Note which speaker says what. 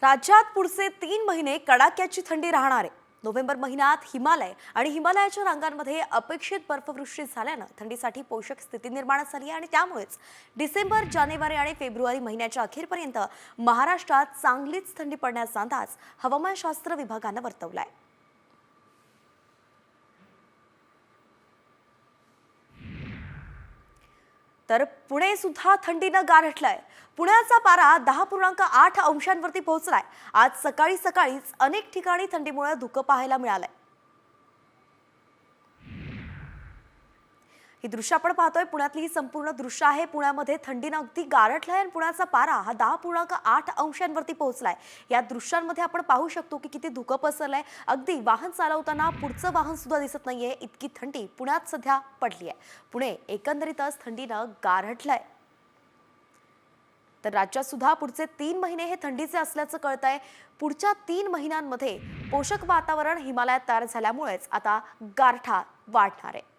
Speaker 1: राज्यात पुढचे 3 महिने कडाक्याची थंडी राहणार आहे। नोव्हेंबर महिन्यात हिमालय आणि हिमालयाच्या रांगांमध्ये अपेक्षित बर्फवृष्टी झाल्यानं थंडीसाठी पोषक स्थिती निर्माण झाली आहे आणि त्यामुळेच डिसेंबर, जानेवारी आणि फेब्रुवारी महिन्याच्या अखेरपर्यंत महाराष्ट्रात चांगलीच थंडी पडण्याचा अंदाज हवामानशास्त्र विभागानं वर्तवलाय। तर पुणे सुद्धा थंडीनं गारठलंय। पुण्याचा पारा 10.8 अंशांवरती पोहोचलाय। आज सकाळीच अनेक ठिकाणी थंडीमुळे धुकं पाहायला मिळालंय। ही दृश्य आपण पाहतोय, पुण्यातली ही संपूर्ण दृश्य आहे। पुण्यामध्ये थंडीनं अगदी गारठलंय आणि पुण्याचा पारा हा 10.8 अंशांवरती पोहोचलाय। या दृश्यांमध्ये आपण पाहू शकतो की किती धुकं पसरलंय। अगदी वाहन चालवताना पुढचं वाहन सुद्धा दिसत नाहीये, इतकी थंडी पुण्यात सध्या पडली आहे। पुणे एकंदरीतच थंडीनं गारठलंय। तर राज्यात सुद्धा पुढचे 3 महिने हे थंडीचे असल्याचं कळतंय। पुढच्या 3 महिन्यांमध्ये पोषक वातावरण हिमालयात तयार झाल्यामुळेच आता गारठा वाढणार आहे।